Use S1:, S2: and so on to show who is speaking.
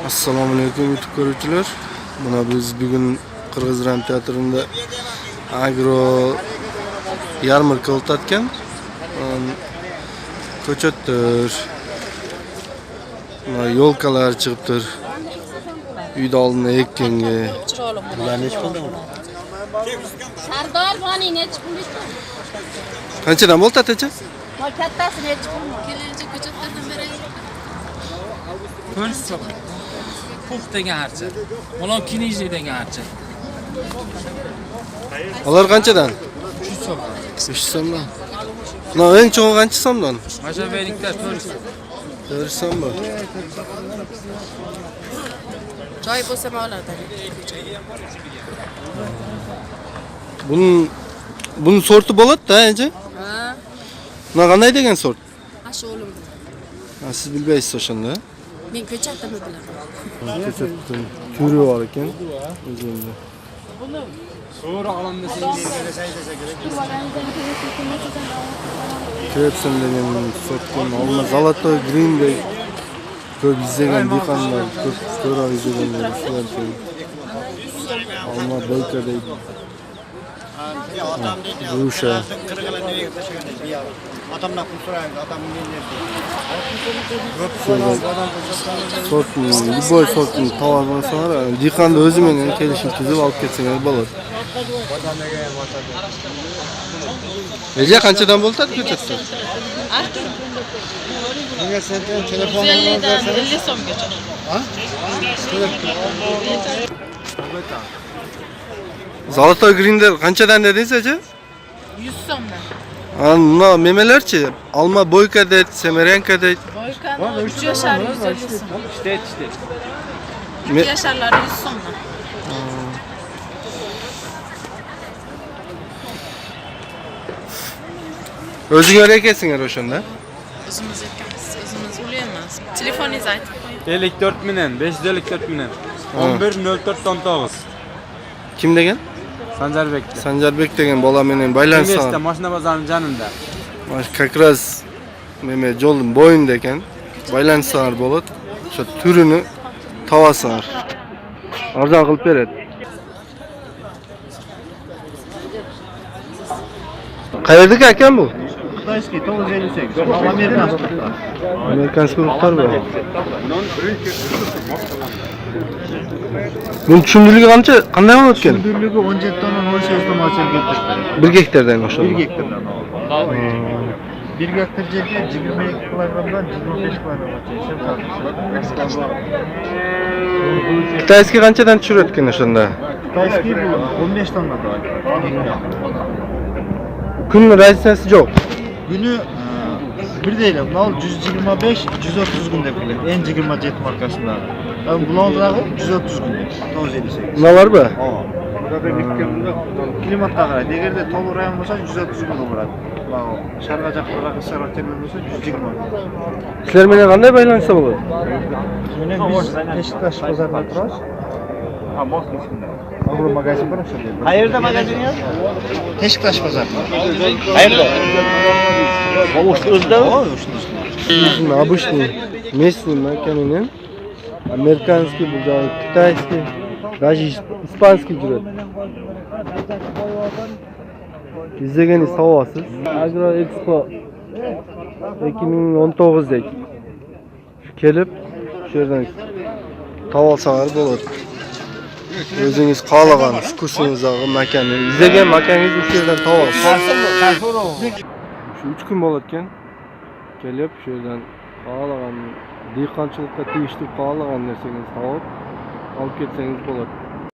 S1: Assalomu alaykum YouTube ko'ruvchilar. Mana biz bugun Qirg'iz Ram teatrida agro yarmarka o'tayotgan. Ko'chatlar, yo'lkalar chiqibdir. Uyda oldinda ekkanga.
S2: Bular necha puldan?
S3: Sardor boni necha pul?
S1: Qanchadan bo'ldi atacha?
S3: Voy kattasi necha pul?
S4: Kelincha ko'chatlardan beraylik. Polis so'q. Puf degan harcha. Malon kiniji degan harcha.
S1: Ular qanchadan?
S4: 300 so'm.
S1: 500 so'mdan. No, eng cho'g'i qancha so'mdan?
S4: Mana berikda 400 so'm.
S1: 400 so'm bor.
S3: Joy bo'lsa ma'lumot.
S1: Bunun sorti bo'ladi-da, endi.
S3: Ha,
S1: Buna qanday degan sort?
S3: shu o'lim.
S1: Siz bilmaysiz o'shanda.
S3: Men ko'chatdami bilaman.
S1: Ko'chatdan turi bor ekan. O'zingizda.
S4: So'ra olam desangiz.
S1: Krepsen degan sotgan olma zolotoy grindek ko'p izlagan dehqonlar ko'p ko'ra izlaganlar shular uchun olma boyka deydi. Rusha.
S2: Adamdan pul so'raydi, adam
S1: Sortni, любой sortni tovardan sonra dehqonni o'zi bilan kelishib tuzib olib ketsangiz bo'ladi. Necha qanchadan bo'ladi ko'chatlar?
S2: Menga sen telefon
S3: 50 so'mgacha.
S2: Ha?
S1: Zolotoy grinder qanchadan dedingiz acha?
S3: 100 so'mdan.
S1: Ana memelerchi alma boyka deydi, semerenka deydi.
S3: Boykani 3 yashar 150 so'm.
S4: İşte.
S3: 2 yasharlar 100 so'mdan.
S1: O'zing o'rayapsizlar o'shanda?
S3: O'zimiz ekanmiz, o'zimiz ulaymiz. Telefoningizni aytib qo'ying.
S5: 54 bilan 554 bilan 110419
S1: Kim degan?
S5: Sanjarbek.
S1: Sanjarbek degan bola menen baylansa.
S5: Kengeshda mashina bozorining janida.
S1: Mana как раз meme yo'lning bo'yinda ekan. Baylansalar bo'ladi. O'sha turini tavasalar. Arzon qilib beradi. Qayerdagi ekan bu?
S2: Xitoyskiy 958. Amerikan so'qlar.
S1: Amerikanskiy ruhlar bor. Bunun tushumliligi qanday bo'lib o'tgan?
S2: Tushumliligi 17 tonna 18 tonna o'lchab keltirdi.
S1: 1 gektardan o'shanda.
S2: 1 gektardan. 1 gektar yerga 22 kilogramdan 25 kilogram o'lchab.
S1: Xitoyskiy qanchadan tushirayotgan o'shanda?
S2: Xitoyskiy bu 15 tonna bo'ladi.
S1: Kun raziyasi yo'q.
S2: Günü bir değil, bunlar 125, 130 gün de bilir. En 27 markasında. Ben bunlar 130 gün de. 958.
S1: Nima var bu?
S2: Klimatga qaraydi. Eğer de tolu rayon bo'lsa 130 gün bo'ladi. Sharqa jaqlarga qisqaroq termin bo'lsa 120 gün.
S1: Sizlar bilan qanday baylansa bo'ladi?
S2: Menen biz Beşiktaş bozorida turamiz. Agro magazin bor o'sha yerda.
S5: Qayerda magazin yo'q?
S2: Beşiktaş bozori.
S5: Qayerda? O'zda?
S1: Обычный местный makanining amerikanskiy, bu joy kitayskiy, даже ispanskiy жүрadi. İzleganingiz savosiz. Agro Expo 2019 dek kelib shu yerdan tavolsalar bo'ladi. O'zingiz xohlagan vkusingizdagi makonni, izlagan makaningizni shu yerdan tavolsiz. Shu 3 kun bo'larkan kelib shu yerdan xohlagan dehqonchilikqa tegishli xohlagan narsangizni topib olib ketsangiz bo'ladi.